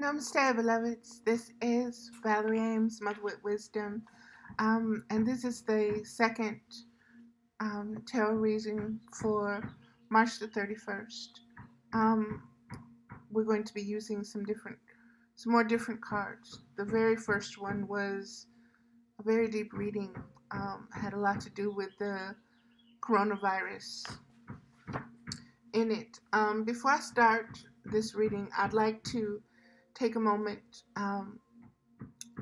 Namaste, beloveds. This is Valerie Ames, Mother with Wisdom, and this is the second tarot reading for March the 31st. Um, we're going to be using some more different cards. The very first one was a very deep reading, had a lot to do with the coronavirus in it. Before I start this reading, I'd like to take a moment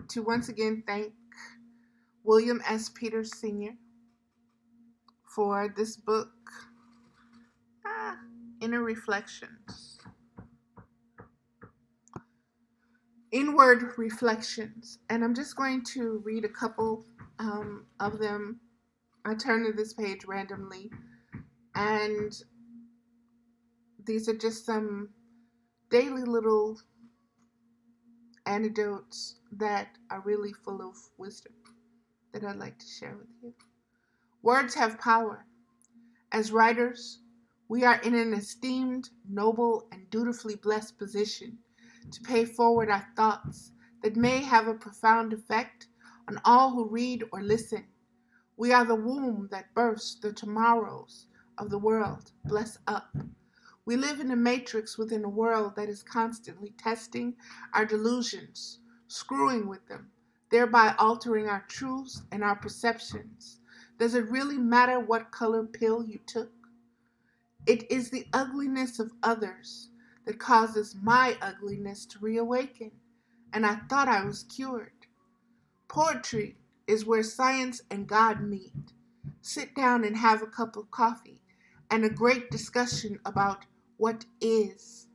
to once again thank William S. Peters Sr. for this book, Inner Reflections. Inward Reflections. And I'm just going to read a couple of them. I turn to this page randomly, and these are just some daily little anecdotes that are really full of wisdom that I'd like to share with you. Words have power. As writers, we are in an esteemed, noble, and dutifully blessed position to pay forward our thoughts that may have a profound effect on all who read or listen. We are the womb that births the tomorrows of the world. Bless up. We live in a matrix within a world that is constantly testing our delusions, screwing with them, thereby altering our truths and our perceptions. Does it really matter what color pill you took? It is the ugliness of others that causes my ugliness to reawaken, and I thought I was cured. Poetry is where science and God meet. Sit down and have a cup of coffee and a great discussion about what is.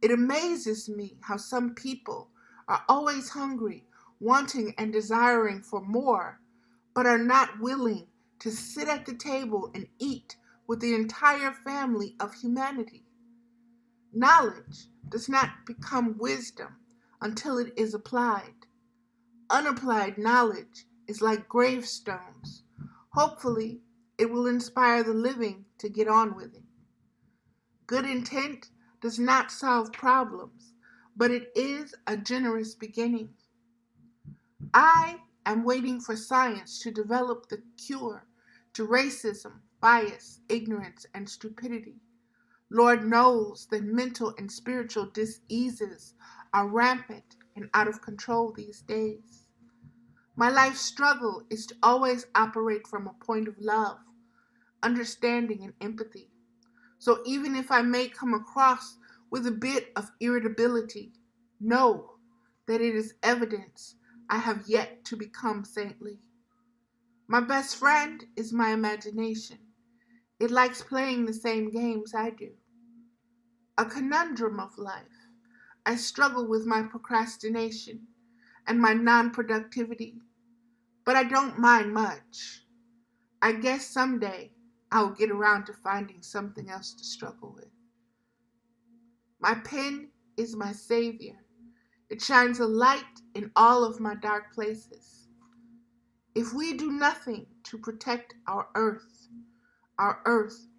It amazes me how some people are always hungry, wanting and desiring for more, but are not willing to sit at the table and eat with the entire family of humanity. Knowledge does not become wisdom until it is applied. Unapplied knowledge is like gravestones. Hopefully, it will inspire the living to get on with it. Good intent does not solve problems, but it is a generous beginning. I am waiting for science to develop the cure to racism, bias, ignorance, and stupidity. Lord knows that mental and spiritual diseases are rampant and out of control these days. My life struggle is to always operate from a point of love, understanding, and empathy. So even if I may come across with a bit of irritability, know that it is evidence I have yet to become saintly. My best friend is my imagination. It likes playing the same games I do. A conundrum of life. I struggle with my procrastination and my non-productivity, but I don't mind much. I guess someday I'll get around to finding something else to struggle with. My pen is my savior. It shines a light in all of my dark places. If we do nothing to protect our earth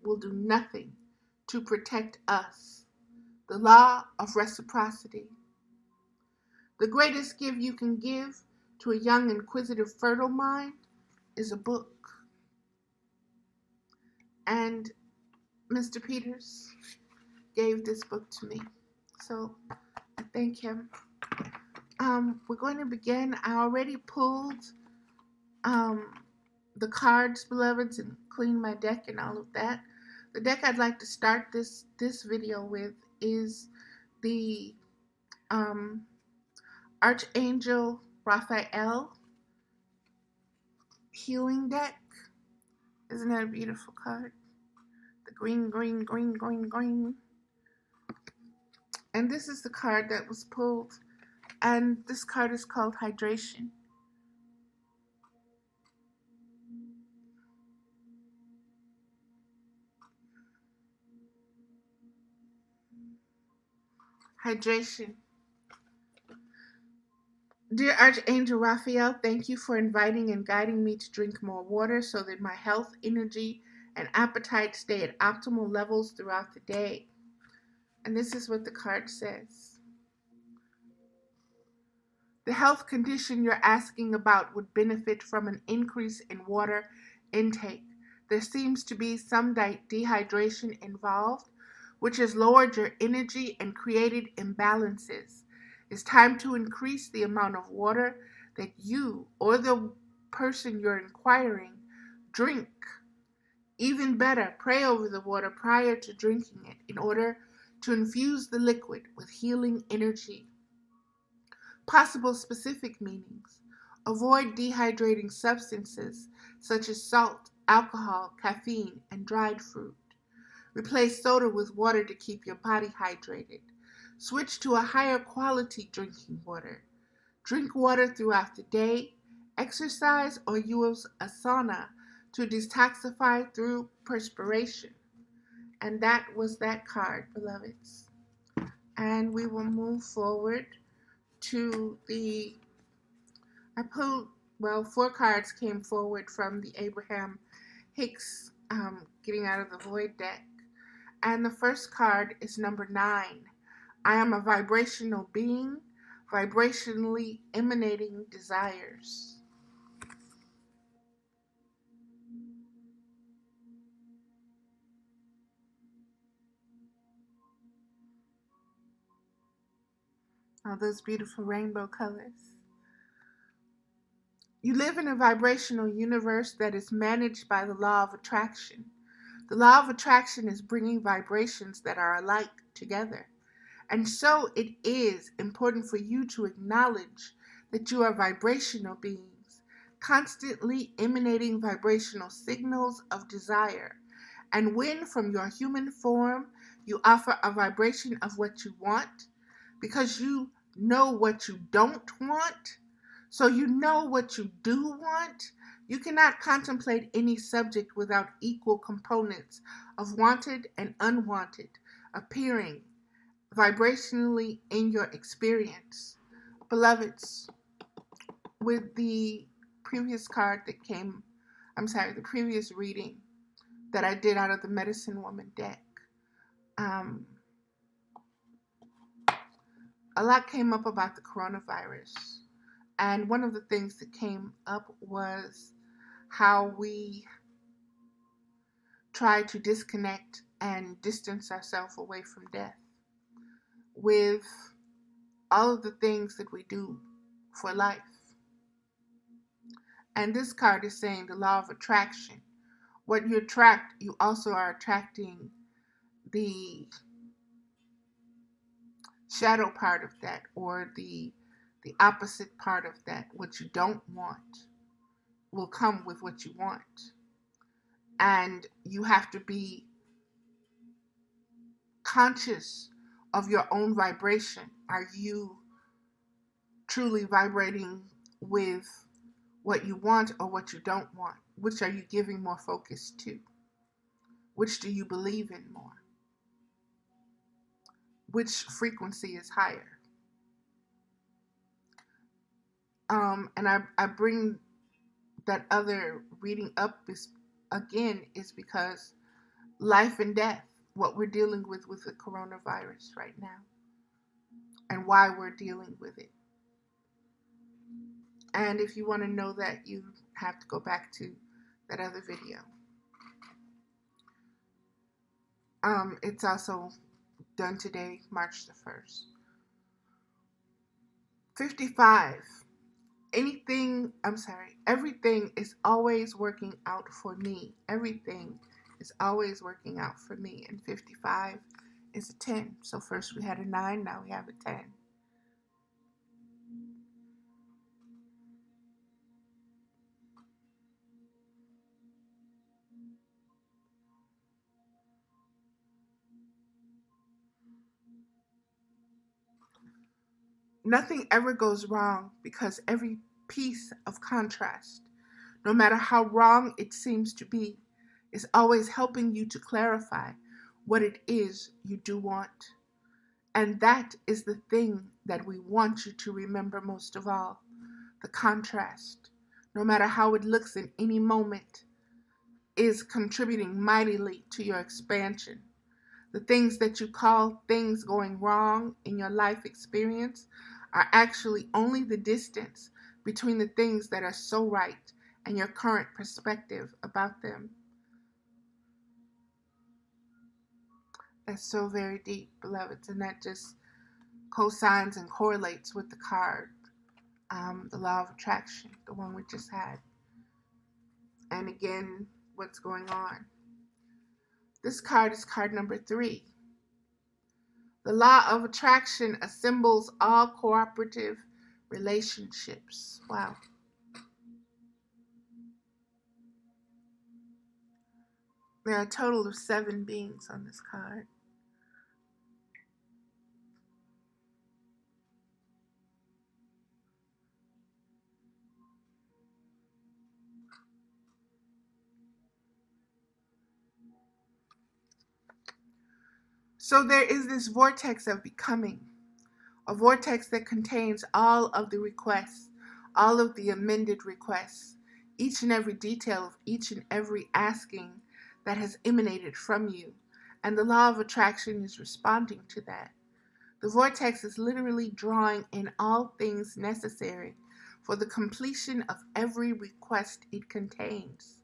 will do nothing to protect us. The law of reciprocity. The greatest gift you can give to a young, inquisitive, fertile mind is a book. And Mr. Peters gave this book to me. So I thank him. We're going to begin. I already pulled the cards, beloveds, and cleaned my deck and all of that. The deck I'd like to start this video with is the Archangel Raphael healing deck. Isn't that a beautiful card? The green, green, green, green, green. And this is the card that was pulled. And this card is called Hydration. Hydration. Dear Archangel Raphael, thank you for inviting and guiding me to drink more water so that my health, energy, and appetite stay at optimal levels throughout the day. And this is what the card says. The health condition you're asking about would benefit from an increase in water intake. There seems to be some dehydration involved, which has lowered your energy and created imbalances. It's time to increase the amount of water that you or the person you're inquiring drink. Even better, pray over the water prior to drinking it in order to infuse the liquid with healing energy. Possible specific meanings: avoid dehydrating substances such as salt, alcohol, caffeine, and dried fruit. Replace soda with water to keep your body hydrated. Switch to a higher quality drinking water. Drink water throughout the day. Exercise or use a sauna to detoxify through perspiration. And that was that card, beloveds. And we will move forward to I pulled, well, 4 cards came forward from the Abraham Hicks Getting Out of the Void deck. And the first card is number 9. I am a vibrational being, vibrationally emanating desires. All those beautiful rainbow colors. You live in a vibrational universe that is managed by the law of attraction. The law of attraction is bringing vibrations that are alike together. And so it is important for you to acknowledge that you are vibrational beings, constantly emanating vibrational signals of desire. And when from your human form you offer a vibration of what you want, because you know what you don't want, so you know what you do want, you cannot contemplate any subject without equal components of wanted and unwanted appearing vibrationally in your experience. Beloveds, with the previous card that came, the previous reading that I did out of the Medicine Woman deck, a lot came up about the coronavirus. And one of the things that came up was how we try to disconnect and distance ourselves away from death with all of the things that we do for life. And this card is saying the law of attraction. What you attract, you also are attracting the shadow part of that, or the opposite part of that. What you don't want will come with what you want. And you have to be conscious of your own vibration. Are you truly vibrating with what you want or what you don't want? Which are you giving more focus to? Which do you believe in more? Which frequency is higher? And I bring that other reading up is because life and death, what we're dealing with the coronavirus right now, and why we're dealing with it. And if you want to know that, you have to go back to that other video. It's also done today, March the 1st. 55. Everything is always working out for me. Everything is always working out for me. And 55 is a 10. So first we had a 9, now we have a 10. Nothing ever goes wrong because every piece of contrast, no matter how wrong it seems to be, is always helping you to clarify what it is you do want. And that is the thing that we want you to remember most of all, the contrast. No matter how it looks in any moment, is contributing mightily to your expansion. The things that you call things going wrong in your life experience are actually only the distance between the things that are so right and your current perspective about them. That's so very deep, beloveds, and that just cosigns and correlates with the card, the law of attraction, the one we just had. And again, what's going on? This card is card number 3. The law of attraction assembles all cooperative relationships. Wow. There are a total of 7 beings on this card. So there is this vortex of becoming, a vortex that contains all of the requests, all of the amended requests, each and every detail of each and every asking that has emanated from you. And the law of attraction is responding to that. The vortex is literally drawing in all things necessary for the completion of every request it contains.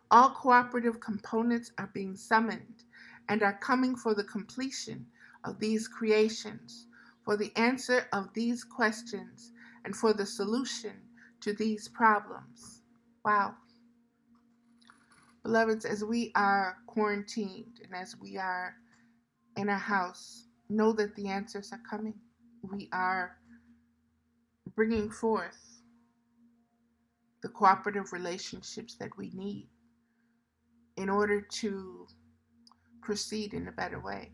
All cooperative components are being summoned and are coming for the completion of these creations, for the answer of these questions, and for the solution to these problems. Wow. Beloveds, as we are quarantined and as we are in our house, know that the answers are coming. We are bringing forth the cooperative relationships that we need in order to proceed in a better way.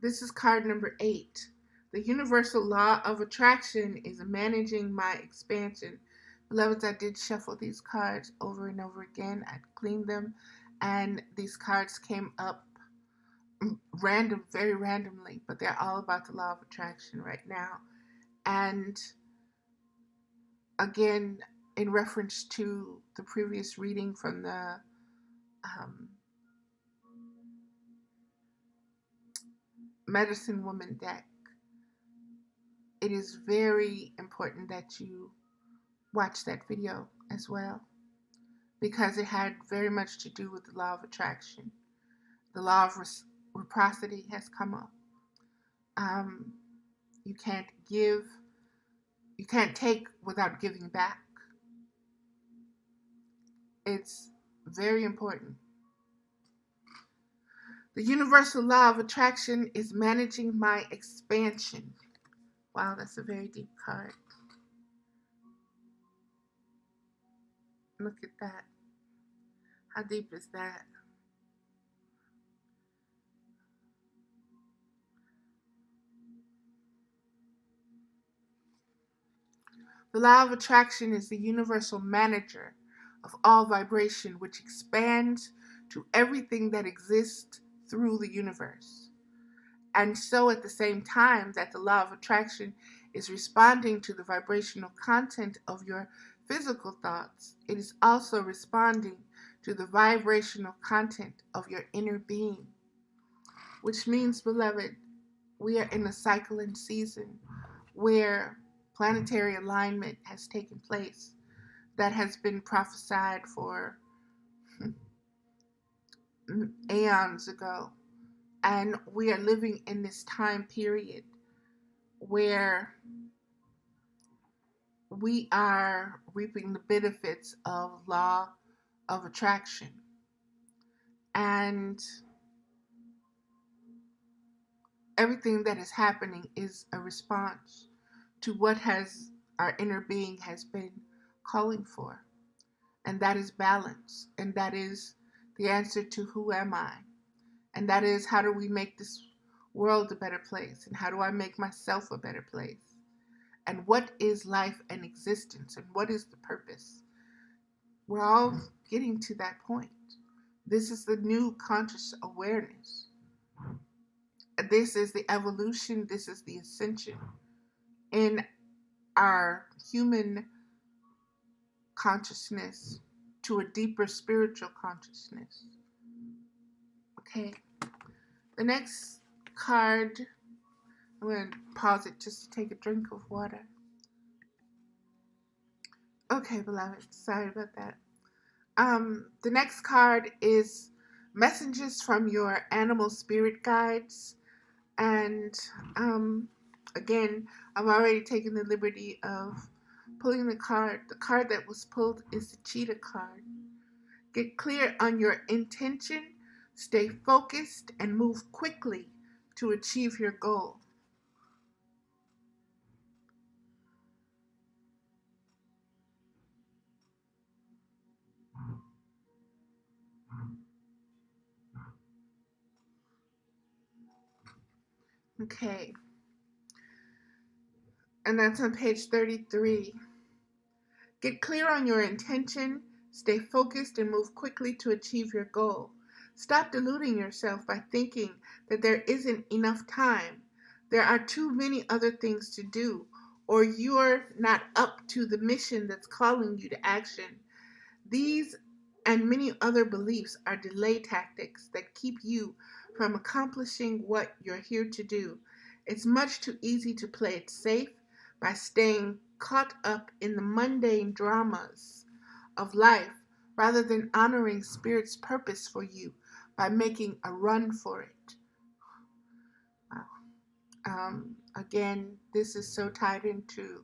This is card number 8. The universal law of attraction is managing my expansion. Beloveds, I did shuffle these cards over and over again. I cleaned them, and these cards came up very randomly, but they're all about the law of attraction right now. And again, in reference to the previous reading from the Medicine Woman deck, it is very important that you watch that video as well, because it had very much to do with the law of attraction. The law of reciprocity has come up. You can't take without giving back. It's very important. The universal law of attraction is managing my expansion. Wow, that's a very deep card. Look at that. How deep is that? The law of attraction is the universal manager of all vibration, which expands to everything that exists through the universe. And so at the same time that the law of attraction is responding to the vibrational content of your physical thoughts, it is also responding to the vibrational content of your inner being. Which means, beloved, we are in a cycle and season where planetary alignment has taken place that has been prophesied for aeons ago. And we are living in this time period where we are reaping the benefits of law of attraction. And everything that is happening is a response to what our inner being has been calling for. And that is balance. And that is the answer to who am I? And that is, how do we make this world a better place? And how do I make myself a better place? And what is life and existence? And what is the purpose? We're all getting to that point. This is the new conscious awareness. This is the evolution. This is the ascension in our human consciousness to a deeper spiritual consciousness. Okay. The next card I'm going to pause it just to take a drink of water. Okay, beloved. Sorry about that. The next card is messages from your animal spirit guides. And again, I've already taken the liberty of pulling the card. The card that was pulled is the cheetah card. Get clear on your intention, stay focused, and move quickly to achieve your goal. Okay, and that's on page 33. Get clear on your intention, stay focused, and move quickly to achieve your goal. Stop deluding yourself by thinking that there isn't enough time. There are too many other things to do, or you're not up to the mission that's calling you to action. These and many other beliefs are delay tactics that keep you from accomplishing what you're here to do. It's much too easy to play it safe by staying caught up in the mundane dramas of life rather than honoring Spirit's purpose for you by making a run for it. Again, this is so tied into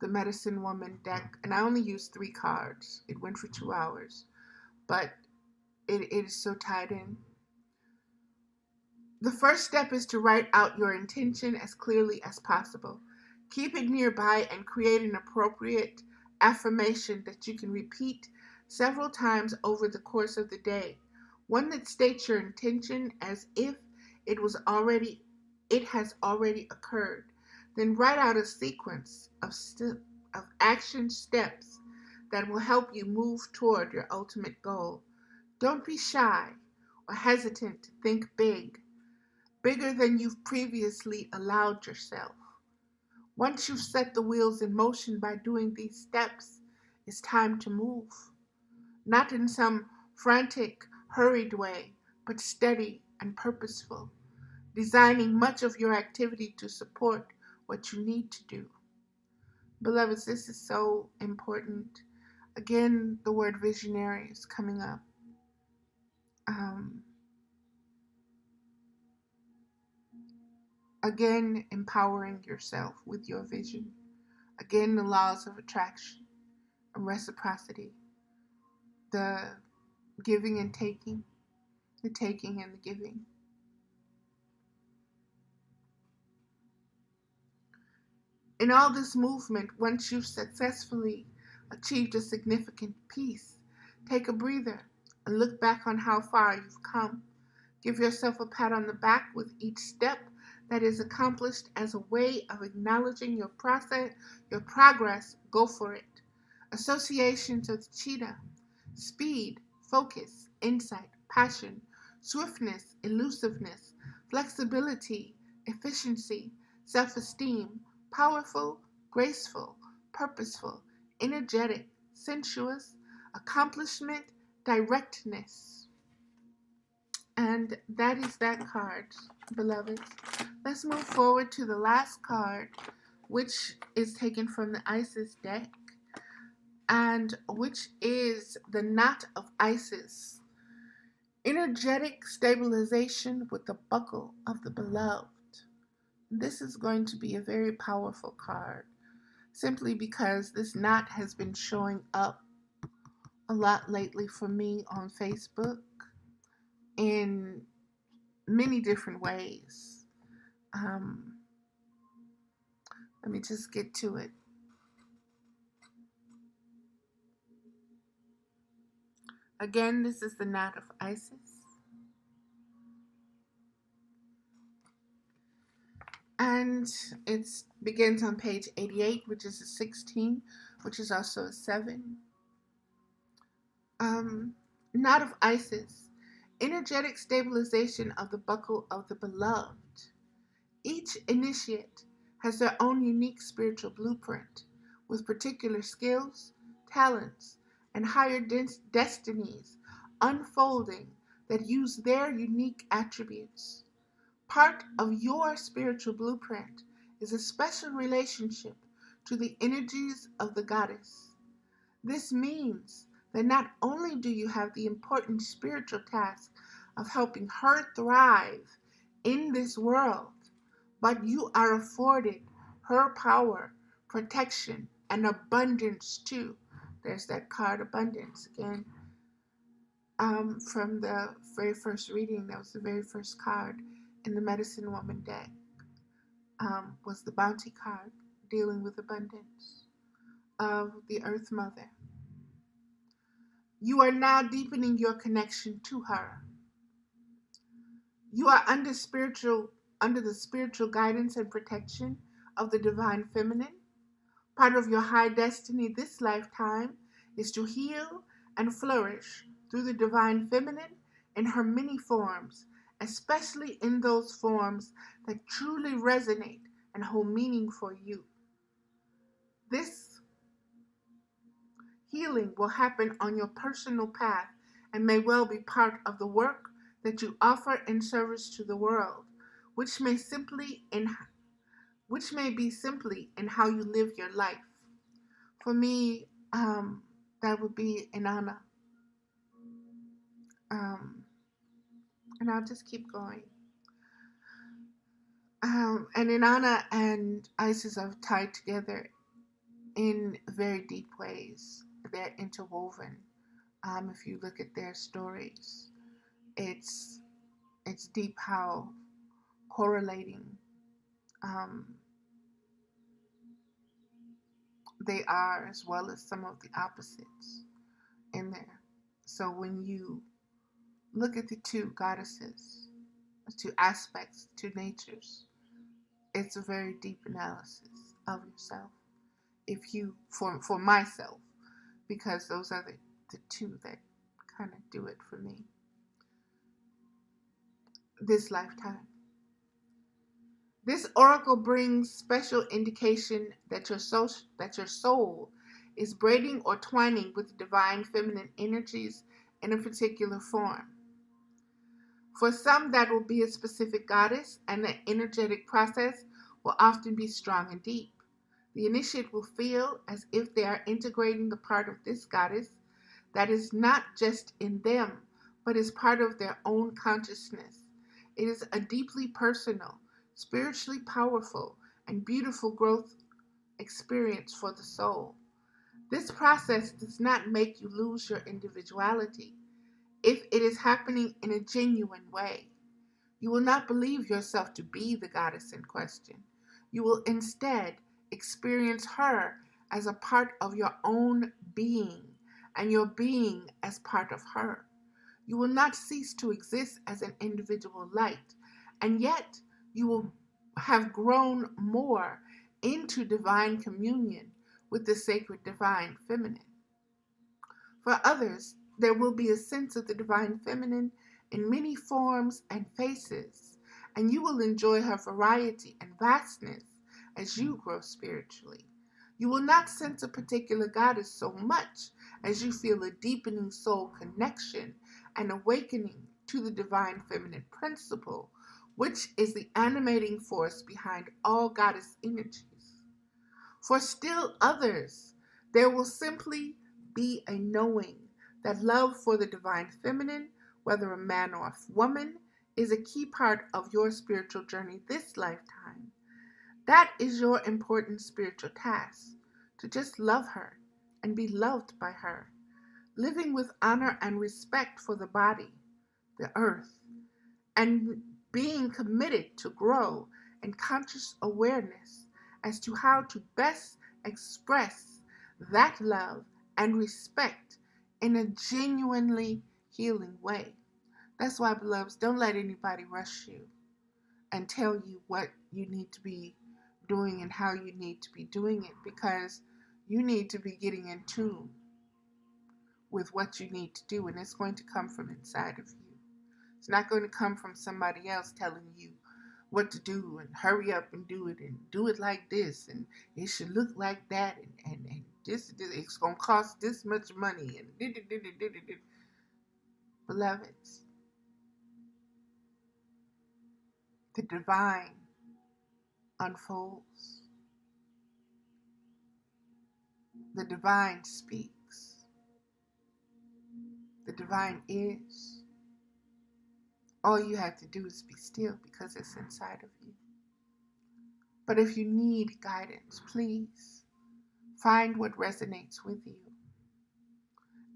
the Medicine Woman deck, and I only used 3 cards. It went for 2 hours, but it is so tied in. The first step is to write out your intention as clearly as possible. Keep it nearby and create an appropriate affirmation that you can repeat several times over the course of the day. One that states your intention as if it has already occurred. Then write out a sequence of action steps that will help you move toward your ultimate goal. Don't be shy or hesitant to think big, bigger than you've previously allowed yourself. Once you've set the wheels in motion by doing these steps, it's time to move. Not in some frantic, hurried way, but steady and purposeful, designing much of your activity to support what you need to do. Beloveds, this is so important. Again, the word visionary is coming up. Again, empowering yourself with your vision. Again, the laws of attraction and reciprocity. The giving and taking, the taking and the giving. In all this movement, once you've successfully achieved a significant piece, take a breather and look back on how far you've come. Give yourself a pat on the back with each step that is accomplished as a way of acknowledging your process, your progress. Go for it. Associations of the cheetah: speed, focus, insight, passion, swiftness, elusiveness, flexibility, efficiency, self-esteem, powerful, graceful, purposeful, energetic, sensuous, accomplishment, directness. And that is that card, beloveds. Let's move forward to the last card, which is taken from the Isis deck, and which is the Knot of Isis. Energetic stabilization with the buckle of the beloved. This is going to be a very powerful card, simply because this knot has been showing up a lot lately for me on Facebook in many different ways. Let me just get to it. Again, this is the Knot of Isis. And it begins on page 88, which is a 16, which is also a 7. Knot of Isis. Energetic stabilization of the buckle of the beloved. Each initiate has their own unique spiritual blueprint with particular skills, talents, and higher destinies unfolding that use their unique attributes. Part of your spiritual blueprint is a special relationship to the energies of the goddess. This means that not only do you have the important spiritual task of helping her thrive in this world, but you are afforded her power, protection, and abundance too. There's that card, abundance, again. From the very first reading, that was the very first card in the Medicine Woman deck, was the Bounty card, dealing with abundance of the Earth Mother. You are now deepening your connection to her. You are under the spiritual guidance and protection of the divine feminine. Part of your high destiny this lifetime is to heal and flourish through the divine feminine in her many forms, especially in those forms that truly resonate and hold meaning for you. This healing will happen on your personal path and may well be part of the work that you offer in service to the world, which may be simply in how you live your life. For me, that would be Inanna. And I'll just keep going. And Inanna and Isis are tied together in very deep ways. They're interwoven. If you look at their stories, it's deep how correlating they are, as well as some of the opposites in there. So when you look at the two goddesses, the two aspects, two natures, it's a very deep analysis of yourself. If you, for myself, because those are the two that kind of do it for me this lifetime. This oracle brings special indication that your soul is braiding or twining with divine feminine energies in a particular form. For some, that will be a specific goddess, and the energetic process will often be strong and deep. The initiate will feel as if they are integrating the part of this goddess that is not just in them, but is part of their own consciousness. It is a deeply personal, spiritually powerful, and beautiful growth experience for the soul. This process does not make you lose your individuality if it is happening in a genuine way. You will not believe yourself to be the goddess in question. You will instead experience her as a part of your own being, and your being as part of her. You will not cease to exist as an individual light, and yet you will have grown more into divine communion with the sacred divine feminine. For others, there will be a sense of the divine feminine in many forms and faces, and you will enjoy her variety and vastness as you grow spiritually. You will not sense a particular goddess so much as you feel a deepening soul connection and awakening to the divine feminine principle, which is the animating force behind all goddess energies. For still others, there will simply be a knowing that love for the divine feminine, whether a man or a woman, is a key part of your spiritual journey this lifetime. That is your important spiritual task, to just love her and be loved by her, living with honor and respect for the body, the earth, and being committed to grow in conscious awareness as to how to best express that love and respect in a genuinely healing way. That's why, beloveds, don't let anybody rush you and tell you what you need to be doing and how you need to be doing it, because you need to be getting in tune with what you need to do, and it's going to come from inside of you. It's not going to come from somebody else telling you what to do and hurry up and do it like this, and it should look like that, and this it's going to cost this much money, and beloveds, the divine unfolds. The divine speaks. The divine is. All you have to do is be still because it's inside of you. But if you need guidance, please find what resonates with you.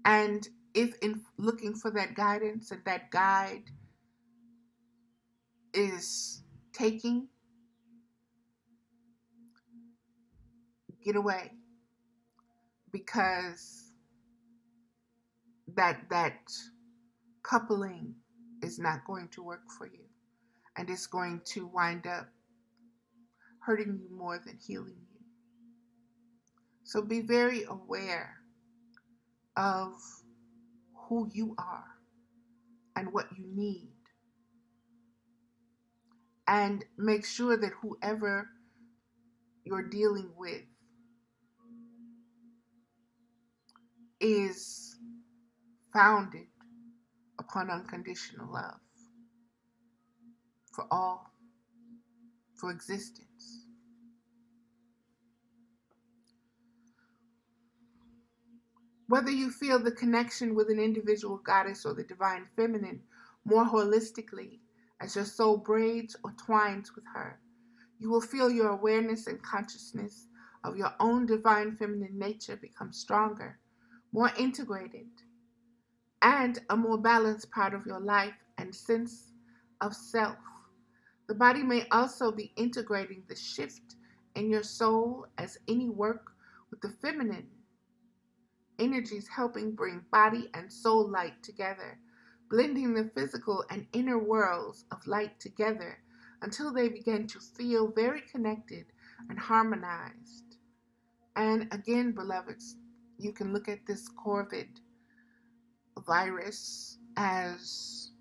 And if in looking for that guidance and that guide is taking, get away, because that coupling is not going to work for you, and it's going to wind up hurting you more than healing you. So be very aware of who you are and what you need, and make sure that whoever you're dealing with is founded upon unconditional love for all, for existence. Whether you feel the connection with an individual goddess or the divine feminine more holistically as your soul braids or twines with her, you will feel your awareness and consciousness of your own divine feminine nature become stronger, more integrated, and a more balanced part of your life and sense of self. The body may also be integrating the shift in your soul as any work with the feminine energies helping bring body and soul light together, blending the physical and inner worlds of light together until they begin to feel very connected and harmonized. And again, beloveds, you can look at this COVID virus as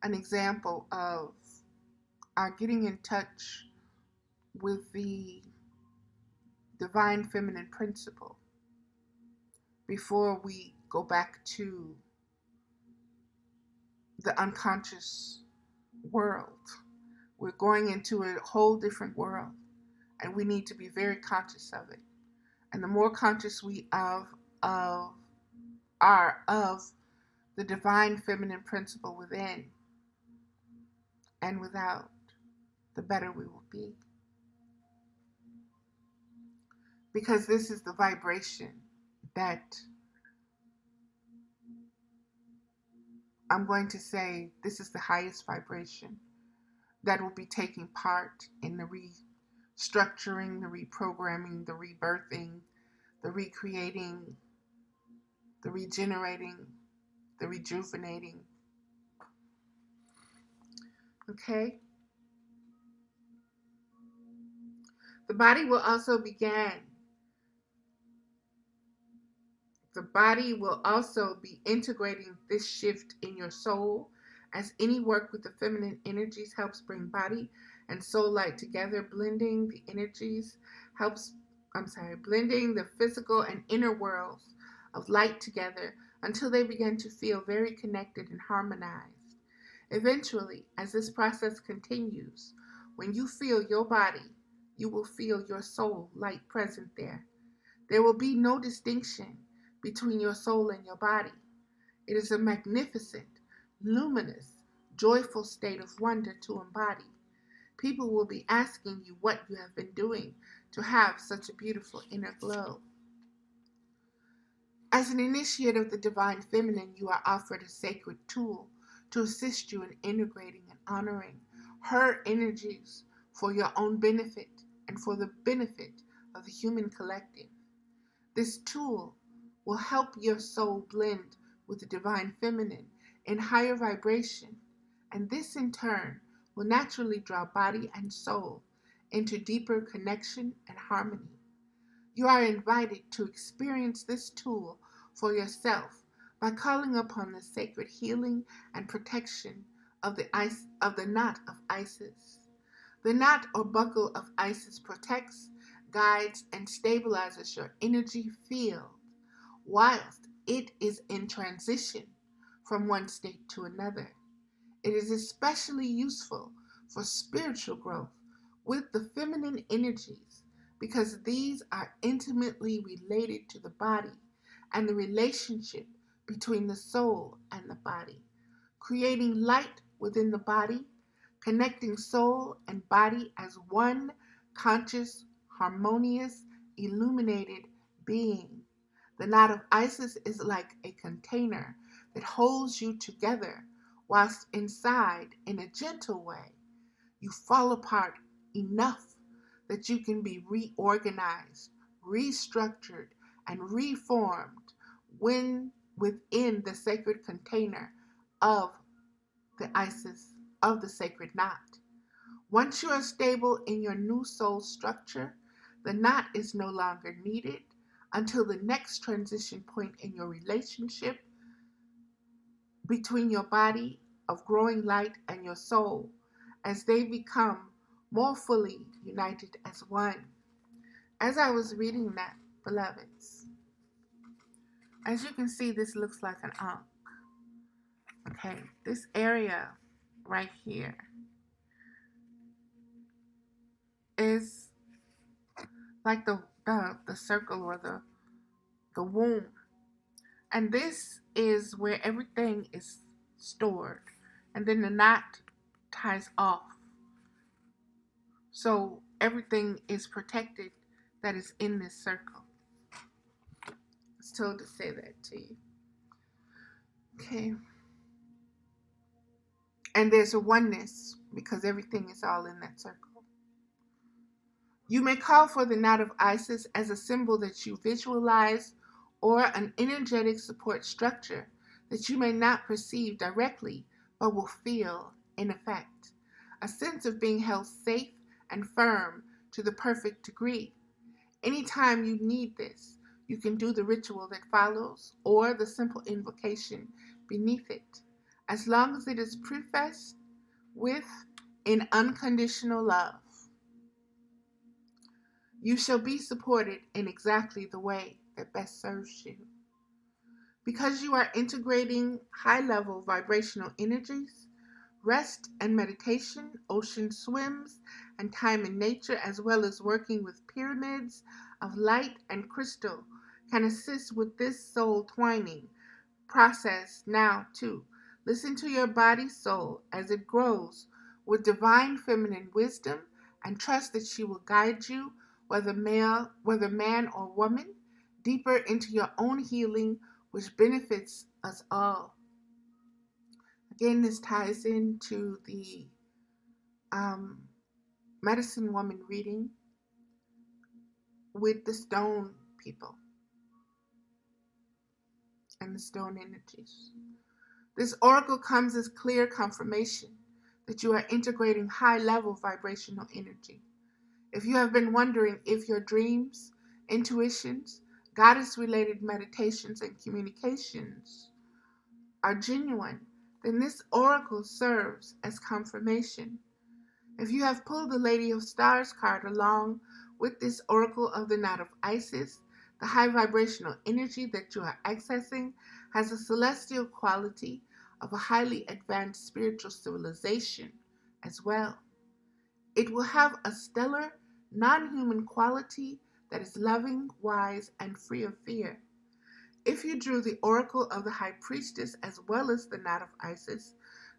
an example of our getting in touch with the divine feminine principle before we go back to the unconscious world. We're going into a whole different world, and we need to be very conscious of it. And the more conscious we are of the divine feminine principle within and without, the better we will be. Because this is the vibration that I'm going to say, this is the highest vibration that will be taking part in the restructuring, the reprogramming, the rebirthing, the recreating, the regenerating, the rejuvenating. Okay? The body will also be integrating this shift in your soul, as any work with the feminine energies helps bring body and soul light together. Blending the physical and inner worlds of light together until they begin to feel very connected and harmonized. Eventually, as this process continues, when you feel your body, you will feel your soul light present there. There will be no distinction between your soul and your body. It is a magnificent, luminous, joyful state of wonder to embody. People will be asking you what you have been doing to have such a beautiful inner glow. As an initiate of the divine feminine, you are offered a sacred tool to assist you in integrating and honoring her energies for your own benefit and for the benefit of the human collective. This tool will help your soul blend with the divine feminine in higher vibration, and this in turn will naturally draw body and soul into deeper connection and harmony. You are invited to experience this tool for yourself by calling upon the sacred healing and protection of the knot of Isis. The knot or buckle of Isis protects, guides, and stabilizes your energy field whilst it is in transition from one state to another. It is especially useful for spiritual growth with the feminine energies because these are intimately related to the body and the relationship between the soul and the body, creating light within the body, connecting soul and body as one conscious, harmonious, illuminated being. The knot of Isis is like a container that holds you together, whilst inside, in a gentle way, you fall apart enough that you can be reorganized, restructured, and reformed when within the sacred container of the Isis of the sacred knot. Once you are stable in your new soul structure, the knot is no longer needed until the next transition point in your relationship between your body of growing light and your soul as they become more fully united as one. As I was reading that, beloveds, as you can see, this looks like an ankh. Okay, this area right here is like the circle or the womb. And this is where everything is stored. And then the knot ties off. So everything is protected that is in this circle. It's told to say that to you. Okay. And there's a oneness because everything is all in that circle. You may call for the knot of Isis as a symbol that you visualize or an energetic support structure that you may not perceive directly but will feel in effect. A sense of being held safe and firm to the perfect degree. Anytime you need this, you can do the ritual that follows or the simple invocation beneath it, as long as it is prefaced with in unconditional love. You shall be supported in exactly the way that best serves you. Because you are integrating high-level vibrational energies, rest and meditation, ocean swims, and time in nature, as well as working with pyramids of light and crystal, can assist with this soul twining process now too. Listen to your body soul as it grows with divine feminine wisdom and trust that she will guide you, whether man or woman, deeper into your own healing, which benefits us all. Again, this ties into the medicine woman reading with the stone people and the stone energies. This oracle comes as clear confirmation that you are integrating high-level vibrational energy. If you have been wondering if your dreams, intuitions, goddess-related meditations, and communications are genuine, then this oracle serves as confirmation. If you have pulled the Lady of Stars card along with this oracle of the knot of Isis, the high vibrational energy that you are accessing has a celestial quality of a highly advanced spiritual civilization as well. It will have a stellar, non-human quality that is loving, wise, and free of fear. If you drew the oracle of the High Priestess as well as the knot of Isis,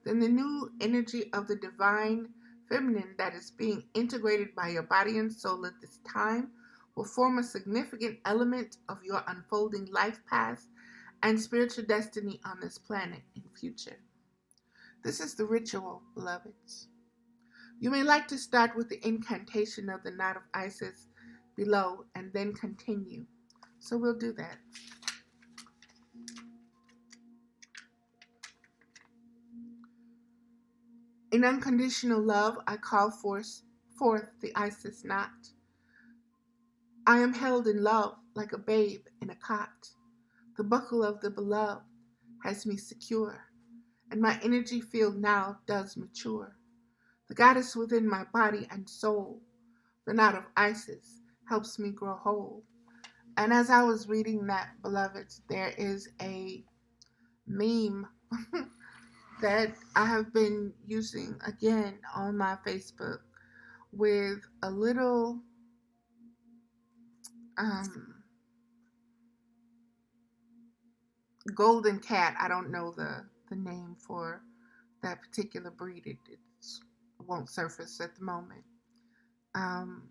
then the new energy of the divine feminine that is being integrated by your body and soul at this time will form a significant element of your unfolding life path and spiritual destiny on this planet in future. This is the ritual, beloveds. You may like to start with the incantation of the knot of Isis below and then continue. So we'll do that. In unconditional love, I call forth the Isis knot. I am held in love like a babe in a cot. The buckle of the beloved has me secure, and my energy field now does mature. The goddess within my body and soul, the knot of Isis, helps me grow whole. And as I was reading that, beloveds, there is a meme that I have been using again on my Facebook with a little um, golden cat. I don't know the name for that particular breed. It won't surface at the moment. Um,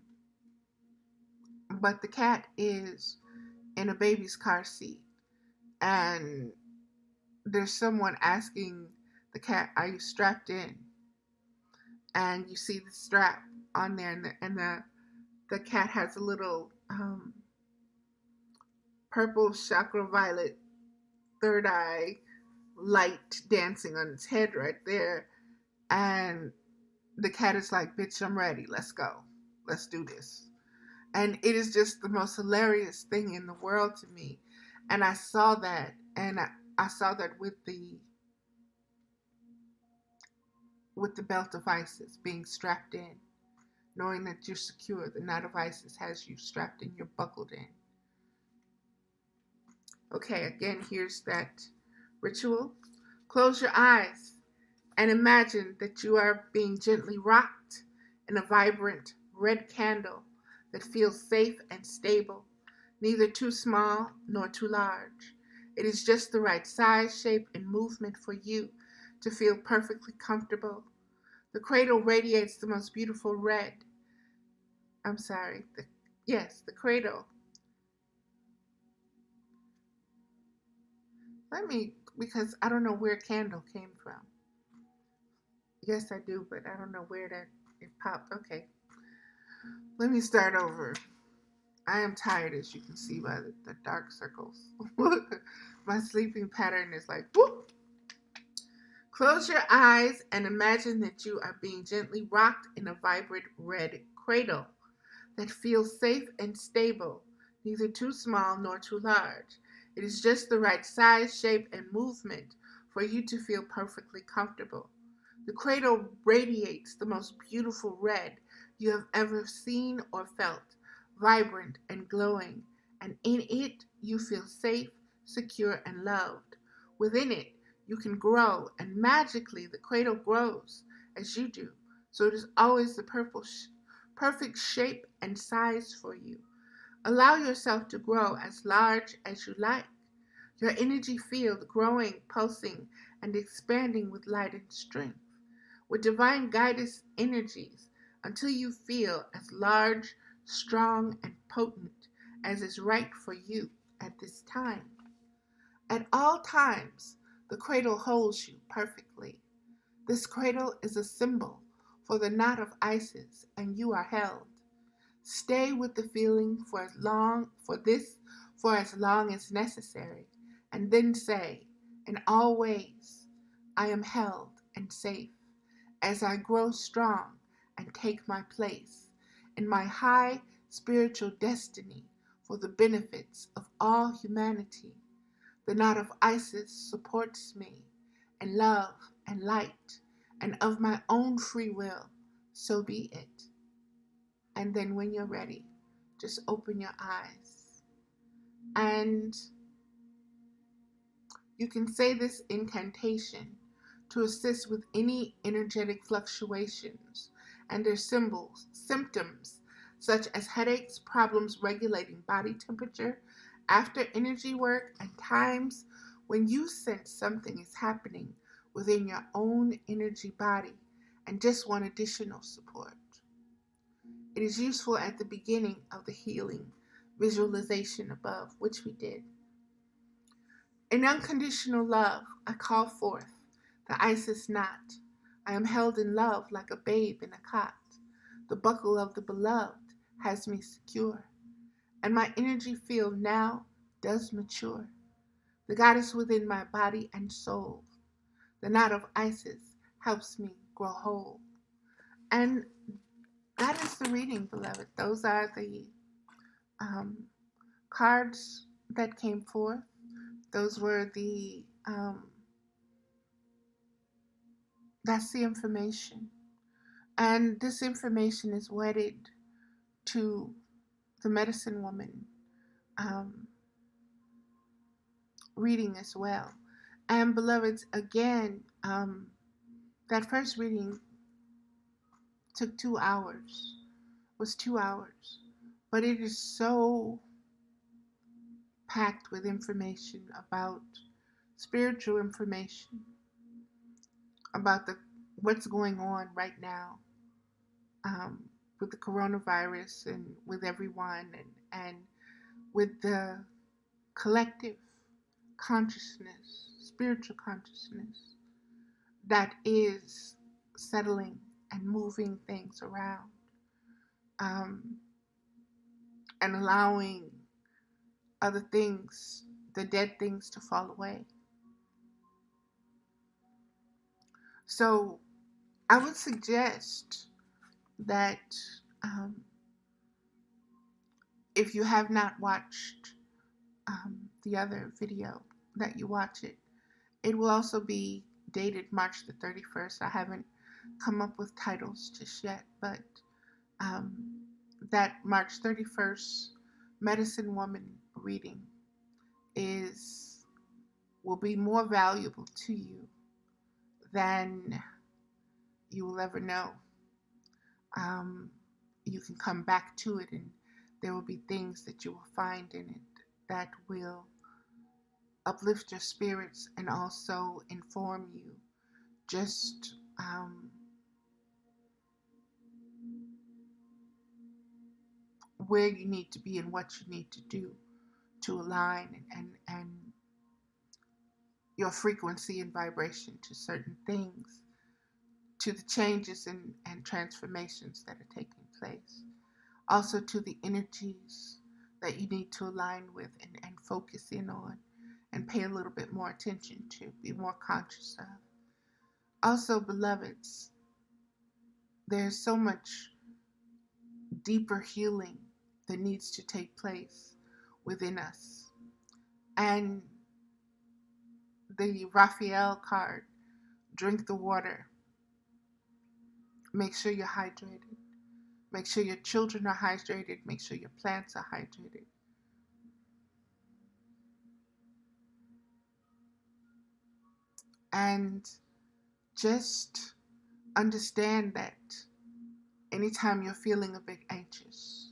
but the cat is in a baby's car seat, and there's someone asking the cat, "Are you strapped in?" And you see the strap on there, and the cat has a little purple chakra violet third eye light dancing on its head right there. And the cat is like, "Bitch, I'm ready. Let's go. Let's do this." And it is just the most hilarious thing in the world to me. And I saw that, and I saw that with the belt of ISIS being strapped in, knowing that you're secure. The knot of ISIS has you strapped in, you're buckled in. Okay, again, here's that ritual. Close your eyes and imagine that you are being gently rocked in a vibrant red candle that feels safe and stable, neither too small nor too large. It is just the right size, shape, and movement for you to feel perfectly comfortable. The cradle radiates the most beautiful red. I'm sorry. Yes, the cradle. Because I don't know where candle came from. Yes, I do, but I don't know where that it popped. Okay, let me start over. I am tired, as you can see by the dark circles. My sleeping pattern is like, whoop. Close your eyes and imagine that you are being gently rocked in a vibrant red cradle that feels safe and stable, neither too small nor too large. It is just the right size, shape, and movement for you to feel perfectly comfortable. The cradle radiates the most beautiful red you have ever seen or felt, vibrant and glowing, and in it you feel safe, secure, and loved. Within it, you can grow, and magically the cradle grows as you do, so it is always the perfect shape and size for you. Allow yourself to grow as large as you like. Your energy field growing, pulsing, and expanding with light and strength, with divine guidance energies until you feel as large, strong, and potent as is right for you at this time. At all times, the cradle holds you perfectly. This cradle is a symbol for the knot of Isis, and you are held. Stay with the feeling for as long as necessary, and then say, in all ways, I am held and safe as I grow strong and take my place in my high spiritual destiny for the benefits of all humanity. The knot of Isis supports me in love and light, and of my own free will, so be it. And then when you're ready, just open your eyes. And you can say this incantation to assist with any energetic fluctuations and their symptoms, such as headaches, problems regulating body temperature after energy work, and times when you sense something is happening within your own energy body and just want additional support. It is useful at the beginning of the healing visualization above, which we did. In unconditional love, I call forth the Isis knot. I am held in love like a babe in a cot. The buckle of the beloved has me secure, and my energy field now does mature. The goddess within my body and soul, the knot of Isis, helps me grow whole. And that is the reading, beloved. Those are the um, cards that came forth. Those were that's the information. And this information is wedded to the medicine woman um, reading as well. And beloveds, again, that first reading took 2 hours, was 2 hours, but it is so packed with information about spiritual information about the what's going on right now, um, with the coronavirus and with everyone, and with the collective consciousness, spiritual consciousness that is settling and moving things around, um, and allowing other things, the dead things, to fall away. So I would suggest that, um, if you have not watched the other video, that you watch it. It will also be dated March the 31st. I haven't come up with titles just yet, but um, that March 31st Medicine Woman reading is will be more valuable to you than you will ever know. Um, you can come back to it, and there will be things that you will find in it that will uplift your spirits and also inform you just where you need to be and what you need to do to align and your frequency and vibration to certain things, to the changes and transformations that are taking place. Also to the energies that you need to align with and focus in on and pay a little bit more attention to, be more conscious of. Also, beloveds, there's so much deeper healing that needs to take place within us. And the Raphael card, drink the water, make sure you're hydrated, make sure your children are hydrated, make sure your plants are hydrated. And just understand that anytime you're feeling a bit anxious,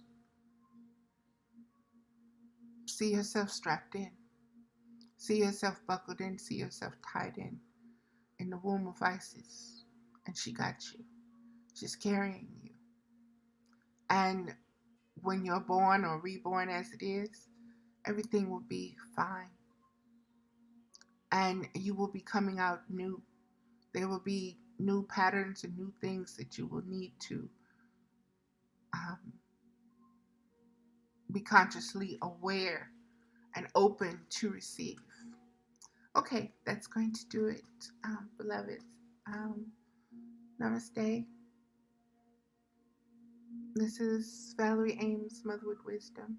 see yourself strapped in, see yourself buckled in, see yourself tied in the womb of Isis, and she got you. She's carrying you. And when you're born or reborn as it is, everything will be fine. And you will be coming out new. There will be new patterns and new things that you will need to um, be consciously aware and open to receive. Okay, that's going to do it, beloveds. Namaste. This is Valerie Ames, Motherhood Wisdom,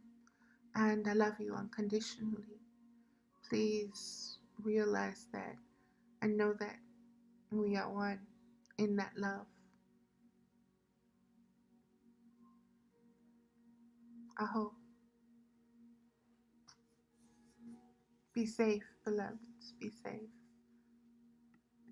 and I love you unconditionally. Please realize that and know that we are one in that love. I hope. Be safe, beloveds. Be safe.